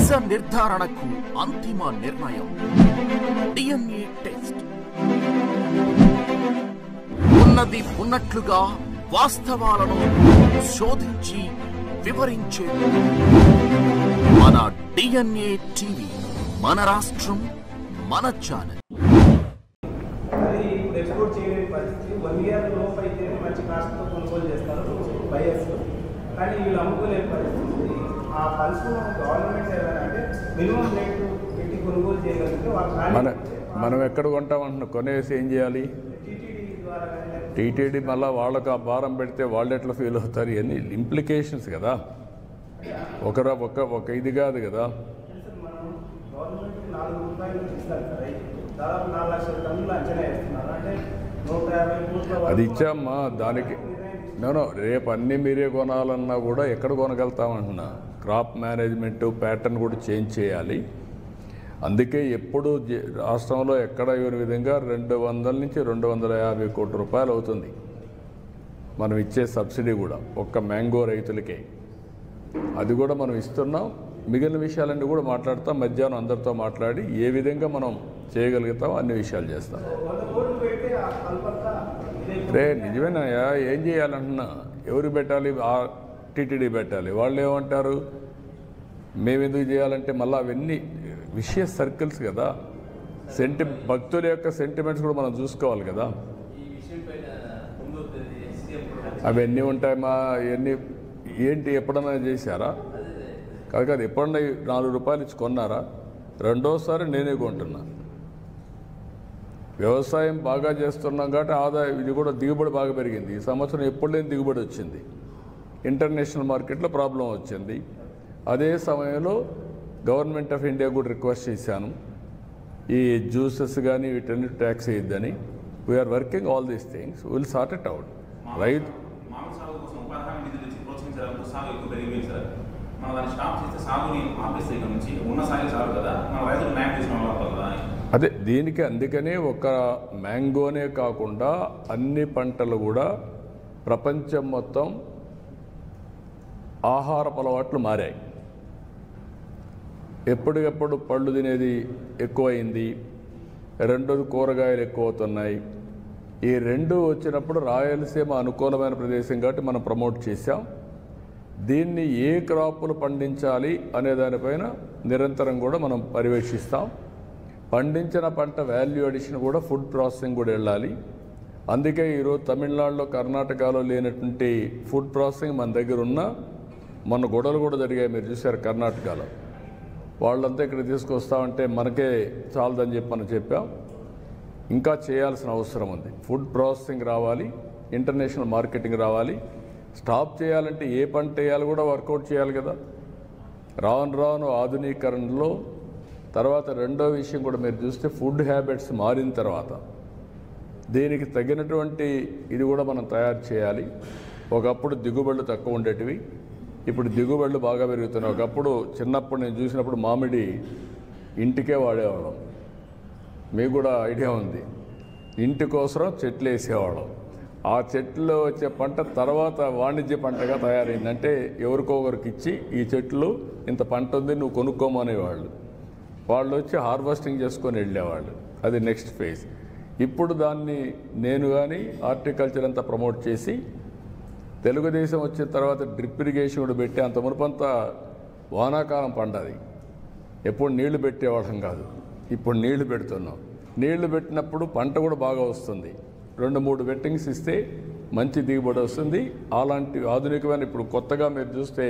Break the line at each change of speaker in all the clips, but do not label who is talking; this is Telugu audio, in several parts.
నిజ నిర్ధారణకు అంతిమ నిర్ణయం డిఎన్ఏ టెస్ట్. ఉన్నది ఉన్నట్లుగా వాస్తవాలను శోధించి వివరించే మన డిఎన్ఏ టీవీ, మన రాష్ట్రం, మన ఛానల్.
ఎక్స్పోర్ట్ చేయలేని పరిస్థితి 1 ఇయర్ లోపు అయితే మంచి కాస్ట్తో కొనుగోలు చేస్తారు బయర్స్, కానీ వీళ్ళు అమ్ముకోలేని పరిస్థితి. ఆ పల్స్ గవర్నమెంట్ ఏదైనా అంటే మినిమం రేటు పెట్టి కొనుగోలు చేయగలిగితే
మనం ఎక్కడ కొంటామంటున్నా, కొనేసి ఏం చేయాలి? టీటీడీ మళ్ళీ వాళ్ళకు ఆ భారం పెడితే వాళ్ళు ఎట్లా ఫీల్ అవుతారు? ఇవన్నీ ఇంప్లికేషన్స్ కదా, ఒక ఇది కాదు కదా.
మనం గవర్నమెంట్ 4 రూపాయలు ఇస్తారు కదా, దాదాపు 4 లక్షల టన్నులు అంచనా వేస్తున్నారు. అంటే 150 కోట్ల
అది ఇచ్చామ్మా. దానికి నేను రేపు అన్నీ మీరే కొనాలన్నా కూడా ఎక్కడ కొనగలుగుతామంటున్నా? క్రాప్ మేనేజ్మెంట్ ప్యాటర్న్ కూడా చేంజ్ చేయాలి. అందుకే ఎప్పుడు రాష్ట్రంలో ఎక్కడ ఇవ్వని విధంగా 200 నుంచి 250 కోట్ల రూపాయలు అవుతుంది మనం ఇచ్చే సబ్సిడీ కూడా ఒక్క మ్యాంగో రైతులకే. అది కూడా మనం ఇస్తున్నాం. మిగిలిన విషయాలన్నీ కూడా మాట్లాడతాం. మధ్యాహ్నం అందరితో మాట్లాడి ఏ విధంగా మనం చేయగలుగుతాం అన్ని విషయాలు చేస్తాం. నిజమేనాయా? ఏం చేయాలంటున్నా? ఎవరు పెట్టాలి? టీటీడీ పెట్టాలి. వాళ్ళు ఏమంటారు? మేము ఎందుకు చేయాలంటే మళ్ళీ అవన్నీ విషయ సర్కిల్స్ కదా. భక్తుల యొక్క సెంటిమెంట్స్ కూడా మనం చూసుకోవాలి కదా. అవన్నీ ఉంటాయమ్మా. ఇవన్నీ ఏంటి ఎప్పుడన్నా చేశారా? కాదు, ఎప్పుడన్నా 4 రూపాయలు ఇచ్చి కొన్నారా? రెండోసారి నేనే కొంటున్నా. వ్యవసాయం బాగా చేస్తున్నాం కాబట్టి ఆదాయం ఇది కూడా దిగుబడి బాగా పెరిగింది. ఈ సంవత్సరం ఎప్పుడు లేని దిగుబడి వచ్చింది. ఇంటర్నేషనల్ మార్కెట్లో ప్రాబ్లం వచ్చింది. అదే సమయంలో గవర్నమెంట్ ఆఫ్ ఇండియా కూడా రిక్వెస్ట్ చేశాను, ఈ జ్యూసెస్ కానీ వీటన్ని ట్యాక్స్ వేయద్దని. We're working all these things, will sort it out. రైతు అదే దీనికి అందుకనే ఒక మ్యాంగోనే కాకుండా అన్ని పంటలు కూడా ప్రపంచం మొత్తం ఆహారపు అలవాట్లు మారాయి. ఎప్పటికప్పుడు పళ్ళు తినేది ఎక్కువైంది. రెండోది కూరగాయలు ఎక్కువ అవుతున్నాయి. ఈ రెండు వచ్చినప్పుడు రాయలసీమ అనుకూలమైన ప్రదేశం కాబట్టి మనం ప్రమోట్ చేశాం. దీన్ని ఏ క్రాపులు పండించాలి అనే దానిపైన నిరంతరం కూడా మనం పర్యవేక్షిస్తాం. పండించిన పంట వాల్యూ అడిషన్ కూడా ఫుడ్ ప్రాసెసింగ్ కూడా వెళ్ళాలి. అందుకే ఈరోజు తమిళనాడులో కర్ణాటకలో లేనటువంటి ఫుడ్ ప్రాసెసింగ్ మన దగ్గర ఉన్న మన గొడవలు కూడా జరిగాయి. మీరు చూశారు కర్ణాటకలో. వాళ్ళంతా ఇక్కడ తీసుకొస్తామంటే మనకే చాలదని చెప్పి మనం చెప్పాం. ఇంకా చేయాల్సిన అవసరం ఉంది. ఫుడ్ ప్రాసెసింగ్ రావాలి, ఇంటర్నేషనల్ మార్కెటింగ్ రావాలి. స్టాప్ చేయాలంటే ఏ పంట వేయాలి కూడా వర్కౌట్ చేయాలి కదా. రాను రాను ఆధునీకరణలో తర్వాత రెండో విషయం కూడా మీరు చూస్తే ఫుడ్ హ్యాబిట్స్ మారిన తర్వాత దీనికి తగినటువంటి ఇది కూడా మనం తయారు చేయాలి. ఒకప్పుడు దిగుబడులు తక్కువ ఉండేటివి, ఇప్పుడు దిగుబడులు బాగా పెరుగుతున్నాయి. ఒకప్పుడు చిన్నప్పుడు నేను చూసినప్పుడు మామిడి ఇంటికే వాడేవాళ్ళం. మీకు కూడా ఐడియా ఉంది. ఇంటి కోసం చెట్లు వేసేవాళ్ళం. ఆ చెట్లు వచ్చే పంట తర్వాత వాణిజ్య పంటగా తయారైంది. అంటే ఎవరికొకరికి ఇచ్చి ఈ చెట్లు ఇంత పంట ఉంది నువ్వు కొనుక్కోమనేవాళ్ళు. వాళ్ళు వచ్చి హార్వెస్టింగ్ చేసుకొని వెళ్ళేవాళ్ళు. అది నెక్స్ట్ ఫేజ్. ఇప్పుడు దాన్ని నేను కానీ హార్టికల్చర్ అంతా ప్రమోట్ చేసి తెలుగుదేశం వచ్చిన తర్వాత డ్రిప్ ఇరిగేషన్ కూడా పెట్టి, అంత మునుపంతా వానాకాలం పండది, ఎప్పుడు నీళ్లు పెట్టేవాళ్ళం కాదు. ఇప్పుడు నీళ్లు పెడుతున్నాం. నీళ్లు పెట్టినప్పుడు పంట కూడా బాగా వస్తుంది. 2-3 వెట్టింగ్స్ ఇస్తే మంచి దిగుబడి వస్తుంది. అలాంటి ఆధునికమైన ఇప్పుడు కొత్తగా మీరు చూస్తే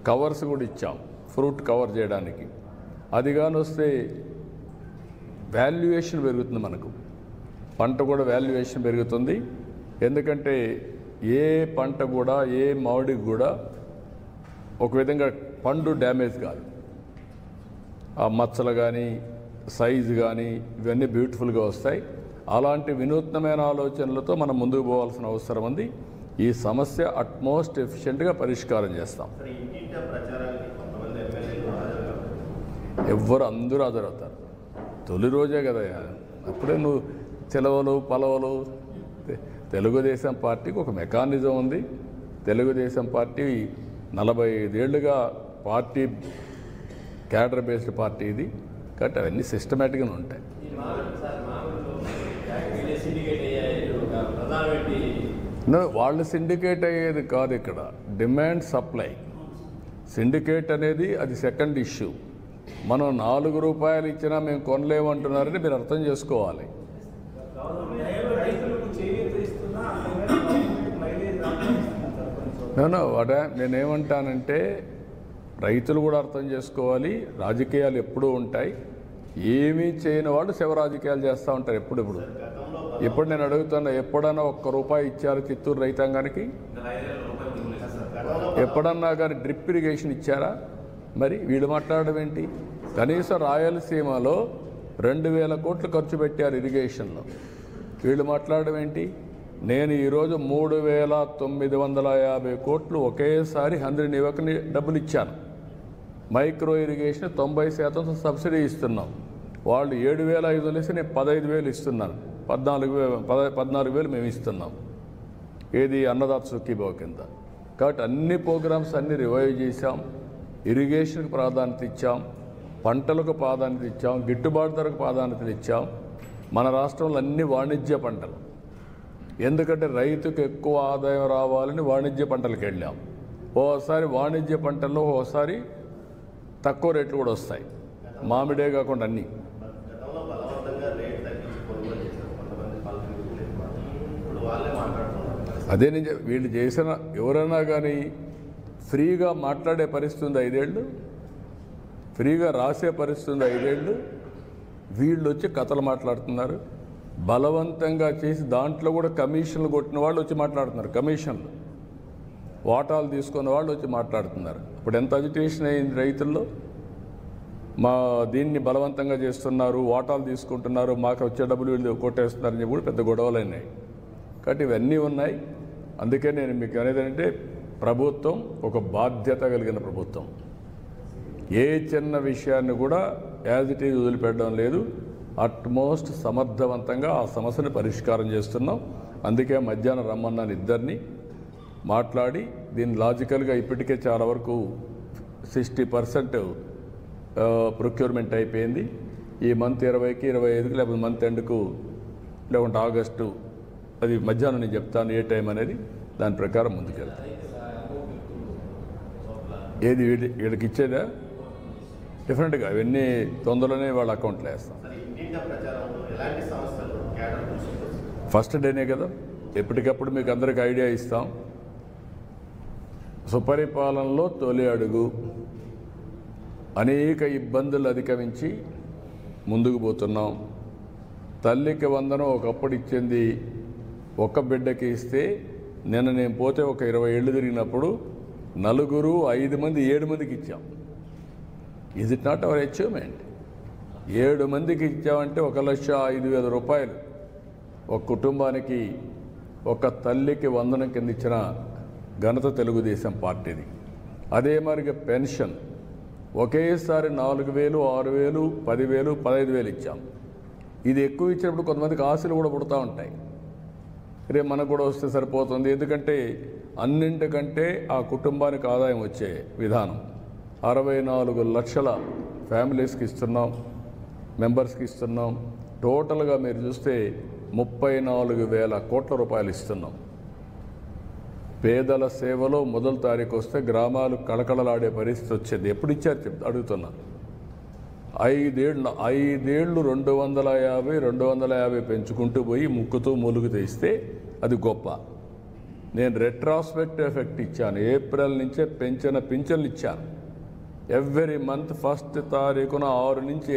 కవర్స్ కూడా ఇచ్చాం ఫ్రూట్ కవర్ చేయడానికి. అది కానీ వస్తే వాల్యుయేషన్ పెరుగుతుంది. మనకు పంట కూడా వాల్యుయేషన్ పెరుగుతుంది. ఎందుకంటే ఏ పంట కూడా ఏ మామిడికి కూడా ఒక విధంగా పండు డ్యామేజ్ కాదు. ఆ మచ్చలు కానీ సైజు కానీ ఇవన్నీ బ్యూటిఫుల్గా వస్తాయి. అలాంటి వినూత్నమైన ఆలోచనలతో మనం ముందుకు పోవాల్సిన అవసరం ఉంది. ఈ సమస్య అట్మోస్ట్ ఎఫిషియెంట్గా పరిష్కారం చేస్తాం. ఎవ్వరు అందరూ హాజరవుతారు. తొలి రోజే కదా, అప్పుడే నువ్వు సెలవులు పలవలు. తెలుగుదేశం పార్టీకి ఒక మెకానిజం ఉంది. తెలుగుదేశం పార్టీ 45 ఏళ్ళుగా పార్టీ క్యాడర్ బేస్డ్ పార్టీ ఇది, కాబట్టి అవన్నీ సిస్టమేటిక్గా ఉంటాయి. వాళ్ళు సిండికేట్ అయ్యేది కాదు, ఇక్కడ డిమాండ్ సప్లై. సిండికేట్ అనేది అది సెకండ్ ఇష్యూ. మనం 4 రూపాయలు ఇచ్చినా మేము కొనలేమంటున్నారని మీరు అర్థం చేసుకోవాలి. నేనేమంటానంటే రైతులు కూడా అర్థం చేసుకోవాలి, రాజకీయాలు ఎప్పుడూ ఉంటాయి. ఏమీ చేయని వాళ్ళు శివ రాజకీయాలు చేస్తూ ఉంటారు ఇప్పుడు నేను అడుగుతున్నా, ఎప్పుడన్నా 1 రూపాయి ఇచ్చారు చిత్తూరు రైతాంగానికి? ఎప్పుడన్నా కానీ డ్రిప్ ఇరిగేషన్ ఇచ్చారా? మరి వీళ్ళు మాట్లాడడం ఏంటి? కనీసం రాయలసీమలో 2000 కోట్లు ఖర్చు పెట్టారు ఇరిగేషన్లో, వీళ్ళు మాట్లాడడం ఏంటి? నేను ఈరోజు 3950 కోట్లు ఒకేసారి 100 యువకుని డబ్బులు ఇచ్చాను. మైక్రో ఇరిగేషన్ 90% సబ్సిడీ ఇస్తున్నాం. వాళ్ళు 7500 వేసి నేను 15000 ఇస్తున్నాను. 14,000 మేము ఇస్తున్నాం. ఏది అన్నదాత సుఖీభావ కింద. కాబట్టి అన్ని ప్రోగ్రామ్స్ అన్నీ రివైవ్ చేశాం. ఇరిగేషన్కి ప్రాధాన్యత ఇచ్చాం, పంటలకు ప్రాధాన్యత ఇచ్చాం, గిట్టుబాటు ధరకు ప్రాధాన్యతలు ఇచ్చాం. మన రాష్ట్రంలో అన్ని వాణిజ్య పంటలు, ఎందుకంటే రైతుకు ఎక్కువ ఆదాయం రావాలని వాణిజ్య పంటలకు వెళ్ళాం. ఓసారి వాణిజ్య పంటల్లో ఓసారి తక్కువ రేట్లు కూడా వస్తాయి, మామిడే కాకుండా అన్నీ. అదే నేను వీళ్ళు చేసిన ఎవరైనా కానీ ఫ్రీగా మాట్లాడే పరిస్థితి ఉంది 5 ఏళ్ళు, ఫ్రీగా రాసే పరిస్థితి ఉంది 5 ఏళ్ళు. వీళ్ళు వచ్చి కథలు మాట్లాడుతున్నారు, బలవంతంగా చేసి దాంట్లో కూడా కమిషన్లు కొట్టిన వాళ్ళు వచ్చి మాట్లాడుతున్నారు. కమిషన్లు వాటాలు తీసుకున్న వాళ్ళు వచ్చి మాట్లాడుతున్నారు. ఇప్పుడు ఎంత అజిటేషన్ అయింది రైతుల్లో, మా దీన్ని బలవంతంగా చేస్తున్నారు, వాటాలు తీసుకుంటున్నారు, మాకు వచ్చే డబ్బులు వీళ్ళు కొట్టేస్తున్నారని చెప్పి కూడా పెద్ద గొడవలు అయినాయి. కాబట్టి ఇవన్నీ ఉన్నాయి. అందుకే నేను మీకు అనేది అంటే ప్రభుత్వం ఒక బాధ్యత కలిగిన ప్రభుత్వం. ఏ చిన్న విషయాన్ని కూడా యాజ్ ఇట్ ఈజ్ వదిలిపెట్టడం లేదు. అట్మోస్ట్ సమర్థవంతంగా ఆ సమస్యను పరిష్కారం చేస్తున్నాం. అందుకే మధ్యాహ్నం రమ్మన్నాను ఇద్దరిని మాట్లాడి దీన్ని లాజికల్గా ఇప్పటికే చాలా వరకు 60% ప్రొక్యూర్మెంట్ అయిపోయింది. ఈ మంత్ 20కి 25కి లేకపోతే మంత్ ఎండ్కు లేకుంటే ఆగస్టు, అది మధ్యాహ్నం నేను చెప్తాను ఏ టైం అనేది, దాని ప్రకారం ముందుకెళ్తాను. ఏది వీళ్ళకి ఇచ్చేదా డిఫరెంట్గా ఇవన్నీ తొందరలోనే వాళ్ళ అకౌంట్లో వేస్తాం. ఫస్ట్ డేనే కదా, ఎప్పటికప్పుడు మీకు అందరికి ఐడియా ఇస్తాం. సుపరిపాలనలో తొలి అడుగు, అనేక ఇబ్బందులు అధిగమించి ముందుకు పోతున్నాం. తల్లికి వందనం ఒకప్పుడు ఇచ్చింది ఒక్క బిడ్డకి ఇస్తే, నేను పోతే ఒక 20 ఏళ్ళు తిరిగినప్పుడు 4, 5 మంది 7 మందికి ఇచ్చాం. Is it not our achievement? 7 మందికి ఇచ్చామంటే 1,05,000 రూపాయలు ఒక కుటుంబానికి, ఒక తల్లికి వందనం కింద ఇచ్చిన ఘనత తెలుగుదేశం పార్టీది. అదే మరిగా పెన్షన్ ఒకేసారి 4,000, 6,000, 10,000, 15,000 ఇచ్చాం. ఇది ఎక్కువ ఇచ్చినప్పుడు కొంతమందికి ఆశలు కూడా పుడతా ఉంటాయి, రేపు మనకు కూడా వస్తే సరిపోతుంది. ఎందుకంటే అన్నింటికంటే ఆ కుటుంబానికి ఆదాయం వచ్చే విధానం 64 లక్షల ఫ్యామిలీస్కి ఇస్తున్నాం, మెంబర్స్కి ఇస్తున్నాం. టోటల్గా మీరు చూస్తే 34,000 కోట్ల రూపాయలు ఇస్తున్నాం. పేదల సేవలో మొదటి తారీఖు వస్తే గ్రామాలు కళకళలాడే పరిస్థితి వచ్చేది. ఎప్పుడు ఇచ్చారు అడుగుతున్నా. 5 ఏళ్ళు 250 పెంచుకుంటూ పోయి ముక్కుతూ మూలుగుతూ ఇస్తే అది గొప్ప. నేను రెట్రాస్పెక్ట్ ఎఫెక్ట్ ఇచ్చాను. ఏప్రిల్ నుంచే పెంచిన పింఛన్లు ఇచ్చాను. ఎవ్రీ మంత్ ఫస్ట్ తారీఖున 6 నుంచి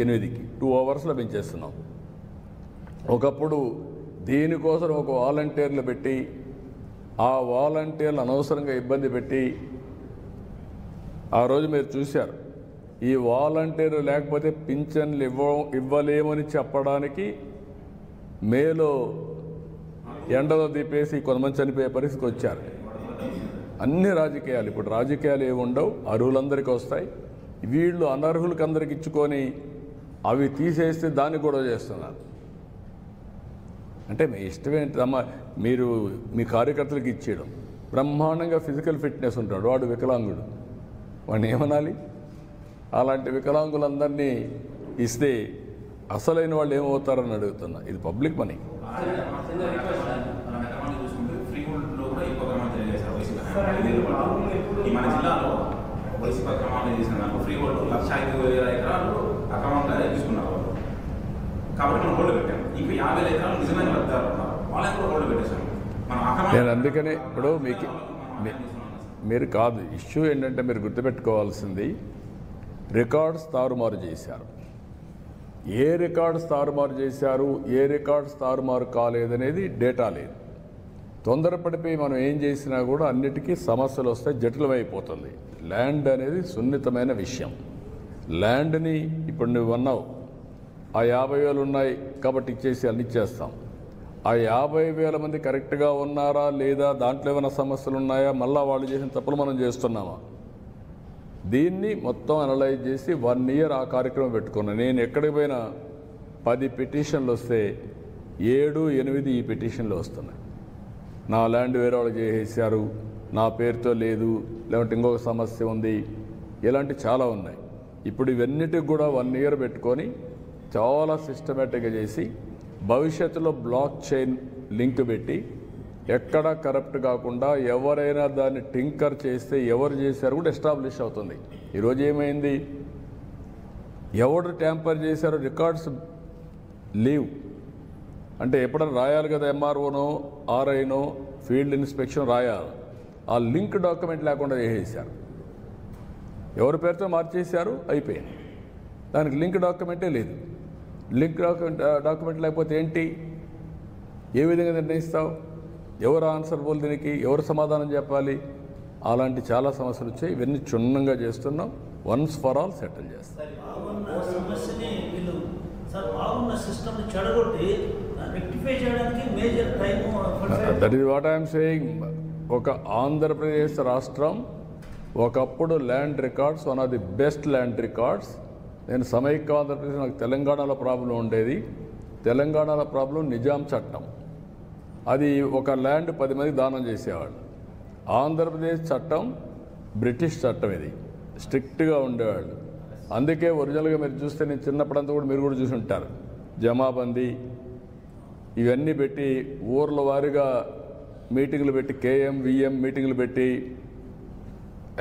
8కి 2 అవర్స్లో పెంచేస్తున్నాం. ఒకప్పుడు దీనికోసం ఒక వాలంటీర్లు పెట్టి, ఆ వాలంటీర్లు అనవసరంగా ఇబ్బంది పెట్టి, ఆ రోజు మీరు చూశారు. ఈ వాలంటీర్లు లేకపోతే పింఛన్లు ఇవ్వలేమని చెప్పడానికి మేలో ఎండలో దీపేసి కొంతమంది చనిపోయే పరిస్థితికి వచ్చారు. అన్ని రాజకీయాలు, ఇప్పుడు రాజకీయాలు ఏమి ఉండవు, అర్హులందరికీ వస్తాయి. వీళ్ళు అనర్హులకు అందరికి ఇచ్చుకొని అవి తీసేస్తే దాన్ని గొడవ చేస్తున్నారు. అంటే మీ ఇష్టమేంటమ్మా, మీరు మీ కార్యకర్తలకు ఇచ్చేయడం. బ్రహ్మాండంగా ఫిజికల్ ఫిట్నెస్ ఉంటాడు, వాడు వికలాంగుడు, వాడిని ఏమనాలి? అలాంటి వికలాంగులందరినీ ఇస్తే అసలైన వాళ్ళు ఏమవుతారని అడుగుతున్నా. ఇది పబ్లిక్ మనీ.
మన జిల్లాలో వైసీపీ అక్రమాలు చేసిన దాంట్లో ఫ్రీ హోల్డ్ 1,05,000 ఎకరాలు అక్రమంగా తీసుకున్నారు. కాబట్టి మనం హోల్డ్ పెట్టాం. ఇంకా 50,000 ఎకరాలు నిజమైన లబ్ధిదారులు ఉన్నారు, వాళ్ళని కూడా హోల్డ్ పెట్టేశాం.
నేను అందుకనే ఇప్పుడు మీరు కాదు, ఇష్యూ ఏంటంటే మీరు గుర్తుపెట్టుకోవాల్సింది రికార్డ్స్ తారుమారు చేశారు. ఏ రికార్డ్స్ తారుమారు చేశారు, ఏ రికార్డ్స్ తారుమారు కాలేదనేది డేటా లేదు. తొందరపడిపోయి మనం ఏం చేసినా కూడా అన్నిటికీ సమస్యలు వస్తాయి, జటిలమైపోతుంది. ల్యాండ్ అనేది సున్నితమైన విషయం. ల్యాండ్ని ఇప్పుడు నువ్వు అన్నావు ఆ 50,000 ఉన్నాయి కాబట్టి ఇచ్చేసి అన్ని ఇచ్చేస్తాం. ఆ 50,000 మంది కరెక్ట్గా ఉన్నారా లేదా, దాంట్లో ఏమైనా సమస్యలు ఉన్నాయా, మళ్ళీ వాళ్ళు చేసిన తప్పులు మనం చేస్తున్నామా, దీన్ని మొత్తం అనలైజ్ చేసి 1 ఇయర్ ఆ కార్యక్రమం పెట్టుకున్నాను. నేను ఎక్కడికి పోయినా 10 పిటిషన్లు వస్తే 7, 8 ఈ పిటిషన్లు వస్తున్నాయి. నా ల్యాండ్ వేరే వాళ్ళు చేసేసారు, నా పేరుతో లేదు, లేదంటే ఇంకొక సమస్య ఉంది, ఇలాంటి చాలా ఉన్నాయి. ఇప్పుడు ఇవన్నిటికి కూడా 1 ఇయర్ పెట్టుకొని చాలా సిస్టమేటిక్గా చేసి భవిష్యత్తులో బ్లాక్ చైన్ లింక్ పెట్టి ఎక్కడ కరప్ట్ కాకుండా ఎవరైనా దాన్ని టింకర్ చేస్తే ఎవరు చేశారు కూడా ఎస్టాబ్లిష్ అవుతుంది. ఈరోజు ఏమైంది, ఎవరు ట్యాంపర్ చేశారో రికార్డ్స్ లీవ్ అంటే ఎప్పుడైనా రాయాలి కదా, ఎంఆర్ఓనో ఆర్ఐనో ఫీల్డ్ ఇన్స్పెక్షన్ రాయాలి. ఆ లింక్ డాక్యుమెంట్ లేకుండా చేసేసారు, ఎవరి పేరుతో మార్చేశారు, అయిపోయింది. దానికి లింక్ డాక్యుమెంటే లేదు. లింక్ డాక్యుమెంట్ లేకపోతే ఏంటి, ఏ విధంగా నిర్ణయిస్తావు, ఎవరు ఆన్సర్బుల్, దీనికి ఎవరు సమాధానం చెప్పాలి? అలాంటి చాలా సమస్యలు వచ్చాయి. ఇవన్నీ క్షుణ్ణంగా చేస్తున్నాం, వన్స్ ఫర్ ఆల్ సెటిల్ చేస్తాం. That is what I'm saying. ఒక ఆంధ్రప్రదేశ్ రాష్ట్రం ఒకప్పుడు land records one of the best land records. నేను సమైక్య ఆంధ్రప్రదేశ్, నాకు తెలంగాణలో ప్రాబ్లం ఉండేది. తెలంగాణలో ప్రాబ్లం నిజాం చట్టం, అది ఒక ల్యాండ్ 10 మందికి దానం చేసేవాళ్ళు. ఆంధ్రప్రదేశ్ చట్టం బ్రిటిష్ చట్టం, ఇది స్ట్రిక్ట్గా ఉండేవాళ్ళు. అందుకే ఒరిజినల్గా మీరు చూస్తే, నేను చిన్నప్పుడంతా కూడా మీరు కూడా చూసి ఉంటారు, జమాబందీ ఇవన్నీ పెట్టి ఊర్ల వారీగా మీటింగ్లు పెట్టి, కేఎం విఎం మీటింగ్లు పెట్టి,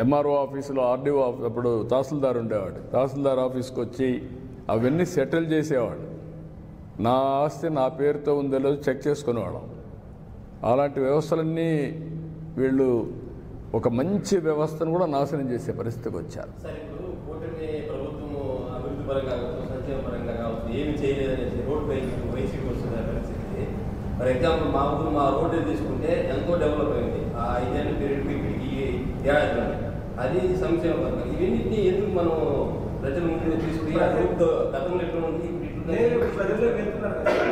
ఎంఆర్ఓ ఆఫీసులో ఆర్డీఓ అప్పుడు తహసీల్దార్ ఉండేవాడు, తహసీల్దార్ ఆఫీస్కి వచ్చి అవన్నీ సెటిల్ చేసేవాడు. నా ఆస్తి నా పేరుతో ఉందో లేదో చెక్ చేసుకునేవాళ్ళం. అలాంటి వ్యవస్థలన్నీ వీళ్ళు ఒక మంచి వ్యవస్థను కూడా నాశనం చేసే పరిస్థితికి వచ్చారు.
ఏమి చేయలేదనేసి రోడ్ వైసీపీ వస్తుంది పరిస్థితి. ఫర్ ఎగ్జాంపుల్ మా రోడ్డు తీసుకుంటే ఎంతో డెవలప్ అయింది ఆ 5 ఏళ్ళ పీరియడ్కి ఇప్పటికి ఏడాదిలో. అది సంక్షేమ పథకం. ఇవన్నింటినీ ఎందుకు మనం ప్రజల ముందు తీసుకుని గతంలో ఎట్లా ఉంది,
ప్రజల్లో వెళ్తున్నారు కదా,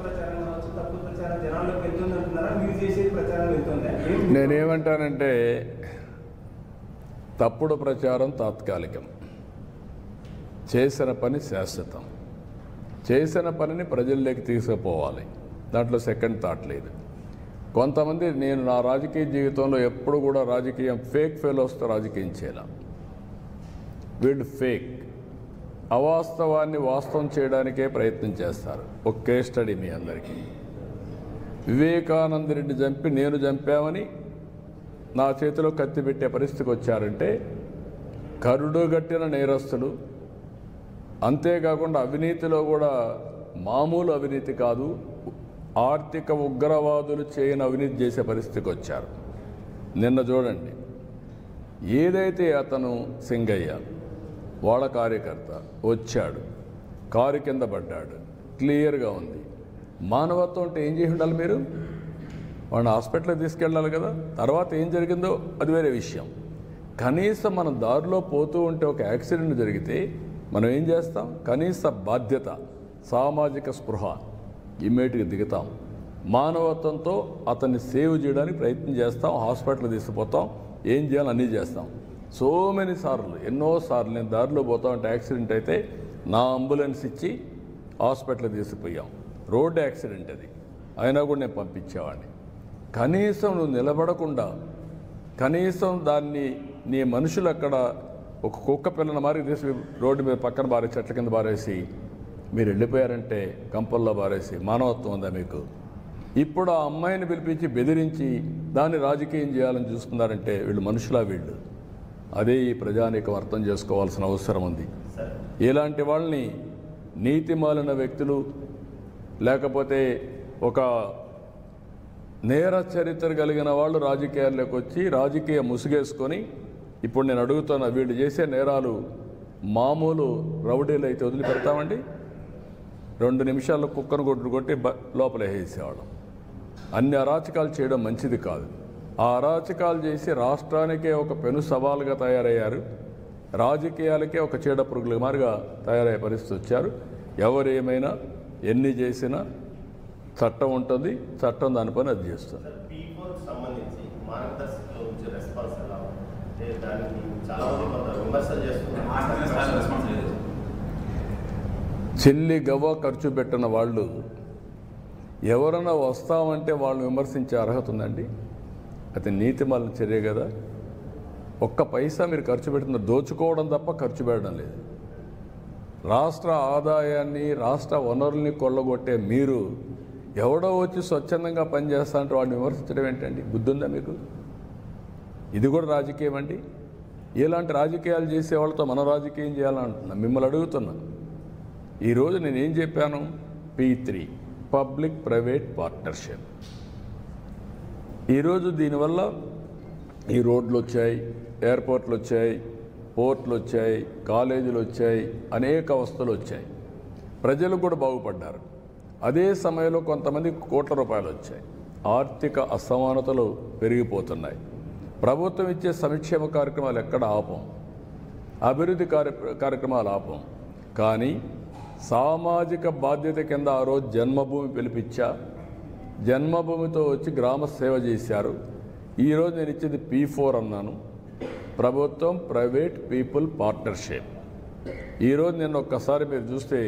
ప్రచారం కావచ్చు, తప్పు ప్రచారం జనాల్లోకి వెళ్తుంది అంటున్నారా, మీరు చేసే ప్రచారం వెళ్తుందా?
నేనేమంటానంటే తప్పుడు ప్రచారం తాత్కాలికం, చేసిన పని శాశ్వతం. చేసిన పనిని ప్రజల్లోకి తీసుకుపోవాలి, దాంట్లో సెకండ్ థాట్ లేదు. కొంతమంది, నేను నా రాజకీయ జీవితంలో ఎప్పుడు కూడా రాజకీయం ఫేక్ ఫెలోస్తో రాజకీయం చేయాల. వీళ్ళు ఫేక్, అవాస్తవాన్ని వాస్తవం చేయడానికే ప్రయత్నం చేస్తారు. ఒక కేస్ స్టడీ మీ అందరికీ. వివేకానంద రెడ్డి చంపి నేను చంపామని నా చేతిలో కత్తి పెట్టే పరిస్థితికి వచ్చారంటే కరుడుగట్టిన నేరస్తులు. అంతేకాకుండా అవినీతిలో కూడా మామూలు అవినీతి కాదు, ఆర్థిక ఉగ్రవాదులు చేయని అవినీతి చేసే పరిస్థితికి వచ్చారు. నిన్న చూడండి, ఏదైతే అతను సింగయ్య వాళ్ళ కార్యకర్త వచ్చాడు, కారు కింద పడ్డాడు, క్లియర్గా ఉంది. మానవత్వం అంటే ఏం చేసి ఉండాలి మీరు? వాడిని హాస్పిటల్కి తీసుకెళ్ళాలి కదా. తర్వాత ఏం జరిగిందో అది వేరే విషయం. కనీసం మనం దారిలో పోతూ ఉంటే ఒక యాక్సిడెంట్ జరిగితే మనం ఏం చేస్తాం? కనీస బాధ్యత, సామాజిక స్పృహ, ఇమ్మీడియట్గా దిగుతాం. మానవత్వంతో అతన్ని సేవ్ చేయడానికి ప్రయత్నం చేస్తాం, హాస్పిటల్కి తీసుకుపోతాం, ఏం చేయాలో అన్నీ చేస్తాం. సో మెనీ సార్లు, ఎన్నోసార్లు నేను దారిలో పోతా ఉంటే యాక్సిడెంట్ అయితే నా అంబులెన్స్ ఇచ్చి హాస్పిటల్కి తీసుకుపోయాం. రోడ్డు యాక్సిడెంట్ అది, అయినా కూడా నేను పంపించేవాడిని. కనీసం నువ్వు నిలబడకుండా, కనీసం దాన్ని నీ మనుషులు అక్కడ ఒక కుక్క పిల్లని మారి తీసి రోడ్డు మీద పక్కన బారేసి చెట్ల కింద బారేసి మీరు వెళ్ళిపోయారంటే కంపల్లో బారేసి మానవత్వం ఉందా మీకు? ఇప్పుడు ఆ అమ్మాయిని పిలిపించి బెదిరించి దాన్ని రాజకీయం చేయాలని చూస్తున్నారంటే వీళ్ళు మనుషులా వీళ్ళు? అదే ఈ ప్రజానీకం అర్థం చేసుకోవాల్సిన అవసరం ఉంది. ఇలాంటి వాళ్ళని నీతిమాలిన వ్యక్తులు లేకపోతే ఒక నేర చరిత్ర కలిగిన వాళ్ళు రాజకీయాల్లోకి వచ్చి రాజకీయ ముసుగేసుకొని ఇప్పుడు నేను అడుగుతున్న వీళ్ళు చేసే నేరాలు మామూలు రౌడీలు అయితే వదిలిపెడతామండి? 2 నిమిషాల్లో కుక్కను కొట్టి లోపల వేసేవాళ్ళం. అన్ని అరాచకాలు చేయడం మంచిది కాదు. ఆ అరాచకాలు చేసి రాష్ట్రానికే ఒక పెను సవాలుగా తయారయ్యారు. రాజకీయాలకే ఒక చీడ పురుగుల మారిగా తయారయ్యే పరిస్థితి వచ్చారు. ఎవరు ఏమైనా ఎన్ని చేసినా చట్టం ఉంటుంది, చట్టం దాని పని అది చేస్తుంది.
సంబంధించి మార్గదర్శకలో వచ్చే రెస్పాన్స్ ఎలా అంటే దానికి చాలా మంది విమర్శలు చేస్తున్నారు.
చెల్లి గవ్వ ఖర్చు పెట్టిన వాళ్ళు ఎవరైనా వస్తామంటే వాళ్ళని విమర్శించే అర్హత ఉందండి? అది నీతిమాలిన చర్య కదా. ఒక్క పైసా మీరు ఖర్చు పెట్టిన దోచుకోవడం తప్ప ఖర్చు పెట్టడం లేదు. రాష్ట్ర ఆదాయాన్ని రాష్ట్ర వనరుల్ని కొల్లగొట్టే మీరు ఎవడో వచ్చి స్వచ్ఛందంగా పనిచేస్తా అంటే వాడిని విమర్శించడం ఏంటండి? బుద్ధి ఉందా మీకు? ఇది కూడా రాజకీయం అండి. ఇలాంటి రాజకీయాలు చేసే వాళ్ళతో మనం రాజకీయం చేయాలంటున్నా. మిమ్మల్ని అడుగుతున్నా. ఈరోజు నేనేం చెప్పాను? P3 public private partnership. ఈరోజు దీనివల్ల ఈ రోడ్లు వచ్చాయి, ఎయిర్పోర్ట్లు వచ్చాయి, పోర్ట్లు వచ్చాయి, కాలేజీలు వచ్చాయి, అనేక వస్తువులు వచ్చాయి. ప్రజలు కూడా బాగుపడ్డారు. అదే సమయంలో కొంతమంది కోట్ల రూపాయలు వచ్చాయి. ఆర్థిక అసమానతలు పెరిగిపోతున్నాయి. ప్రభుత్వం ఇచ్చే సంక్షేమ కార్యక్రమాలు ఎక్కడ ఆపం, అభివృద్ధి కార్యక్రమాలు ఆపం. కానీ సామాజిక బాధ్యత కింద ఆ రోజు జన్మభూమి పిలిపించా, జన్మభూమితో వచ్చి గ్రామ సేవ చేశారు. ఈరోజు నేను ఇచ్చేది P4 అన్నాను, ప్రభుత్వం ప్రైవేట్ పీపుల్ పార్ట్నర్షిప్. ఈరోజు నేను ఒక్కసారి మీరు చూస్తే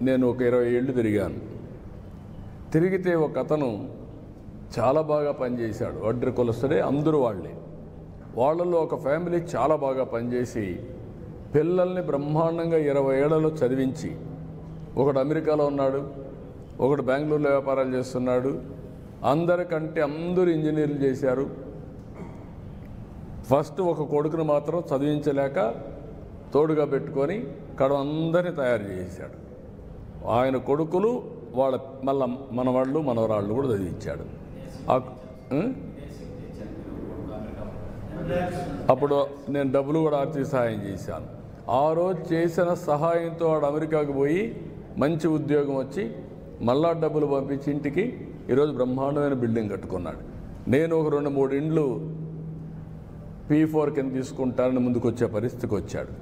నేను ఒక 20 ఏళ్ళు తిరిగాను. తిరిగితే ఒక అతను చాలా బాగా పనిచేశాడు. వడ్డీ కులస్తుడే, అందరూ వాళ్ళే. వాళ్ళలో ఒక ఫ్యామిలీ చాలా బాగా పనిచేసి పిల్లల్ని బ్రహ్మాండంగా 20 ఏళ్లలో చదివించి, ఒకడు అమెరికాలో ఉన్నాడు, ఒకడు బెంగళూరులో వ్యాపారాలు చేస్తున్నాడు. అందరికంటే అందరూ ఇంజనీర్లు చేశారు. ఫస్ట్ ఒక కొడుకును మాత్రం చదివించలేక తోడుగా పెట్టుకొని అందరినీ తయారు చేశాడు. ఆయన కొడుకులు వాళ్ళ మళ్ళా మనవాళ్ళు మనవరాళ్ళు కూడా చదివించాడు. అప్పుడు నేను డబ్బులు కూడా ఆర్థిక సహాయం చేశాను. ఆ రోజు చేసిన సహాయంతో వాడు అమెరికాకు పోయి మంచి ఉద్యోగం వచ్చి మళ్ళా డబ్బులు పంపించి ఇంటికి ఈరోజు బ్రహ్మాండమైన బిల్డింగ్ కట్టుకున్నాడు. నేను ఒక 2-3 ఇండ్లు P4 కింద తీసుకుంటానని ముందుకు వచ్చే పరిస్థితికి వచ్చాడు.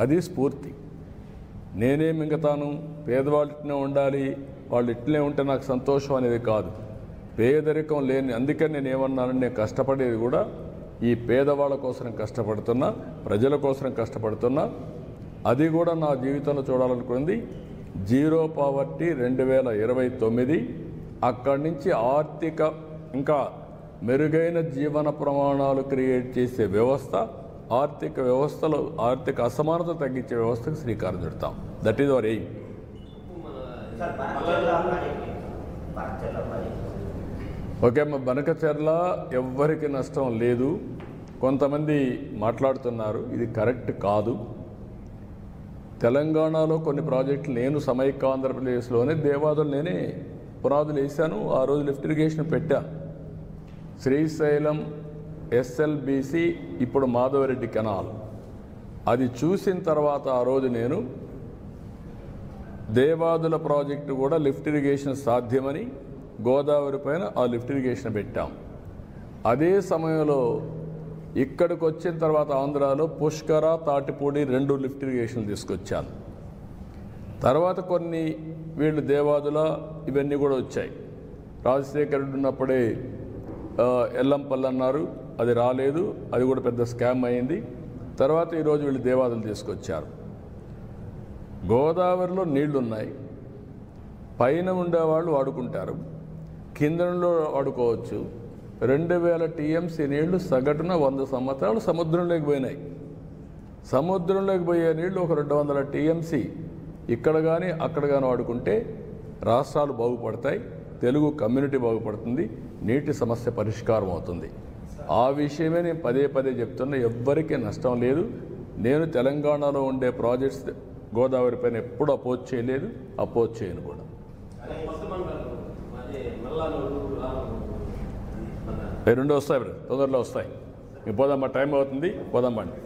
అది స్ఫూర్తి. నేనే మింగతాను, పేదవాళ్ళు ఇట్లనే ఉండాలి, వాళ్ళు ఇట్లనే ఉంటే నాకు సంతోషం అనేది కాదు. పేదరికం లేని, అందుకని నేను ఏమన్నానంటే నేను కష్టపడేది కూడా ఈ పేదవాళ్ళ కోసం కష్టపడుతున్నా, ప్రజల కోసం కష్టపడుతున్నా. అది కూడా నా జీవితంలో చూడాలనుకుంది. Zero poverty 2029. అక్కడి నుంచి ఆర్థిక ఇంకా మెరుగైన జీవన ప్రమాణాలు క్రియేట్ చేసే వ్యవస్థ, ఆర్థిక వ్యవస్థలో ఆర్థిక అసమానత తగ్గించే వ్యవస్థకు శ్రీకారం చుడతాం. That is our aim. Okay అమ్మ, బనకచెర్ల ఎవ్వరికి నష్టం లేదు. కొంతమంది మాట్లాడుతున్నారు, ఇది కరెక్ట్ కాదు. తెలంగాణలో కొన్ని ప్రాజెక్టులు నేను సమైక్య ఆంధ్రప్రదేశ్లోనే దేవాదులు నేనే పునాదులు వేశాను. ఆ రోజు లిఫ్ట్ ఇరిగేషన్ పెట్టాను. శ్రీశైలం SLBC, ఇప్పుడు మాధవరెడ్డి కెనాల్. అది చూసిన తర్వాత ఆ రోజు నేను దేవాదుల ప్రాజెక్టు కూడా లిఫ్ట్ ఇరిగేషన్ సాధ్యమని గోదావరి పైన ఆ లిఫ్ట్ ఇరిగేషన్ పెట్టాం. అదే సమయంలో ఇక్కడికి వచ్చిన తర్వాత ఆంధ్రాలో పుష్కర, తాటిపూడి 2 లిఫ్ట్ ఇరిగేషన్లు తీసుకొచ్చాను. తర్వాత కొన్ని వీళ్ళు దేవాదుల ఇవన్నీ కూడా వచ్చాయి. రాజశేఖర్ రెడ్డి ఉన్నప్పుడే ఎల్లంపల్లి అన్నారు, అది రాలేదు, అది కూడా పెద్ద స్కామ్ అయింది. తర్వాత ఈరోజు వీళ్ళు దేవాదులు తీసుకొచ్చారు. గోదావరిలో నీళ్లున్నాయి, పైన ఉండేవాళ్ళు వాడుకుంటారు, కిందలో వాడుకోవచ్చు. 2000 టీఎంసీ నీళ్లు సగటున 100 సంవత్సరాలు సముద్రంలోకి పోయినాయి. సముద్రంలోకి పోయే నీళ్లు ఒక 200 టీఎంసీ ఇక్కడ కానీ అక్కడ కానీ వాడుకుంటే రాష్ట్రాలు బాగుపడతాయి, తెలుగు కమ్యూనిటీ బాగుపడుతుంది, నీటి సమస్య పరిష్కారం అవుతుంది. ఆ విషయమే నేను పదే పదే చెప్తున్నా. ఎవ్వరికీ నష్టం లేదు. నేను తెలంగాణలో ఉండే ప్రాజెక్ట్స్ గోదావరి పైన ఎప్పుడు అపోజ్ చేయలేదు, అపోజ్ చేయను కూడా. రెండు వస్తాయి, తొందరలో వస్తాయి. పోదామా, టైం అవుతుంది, పోదామండి.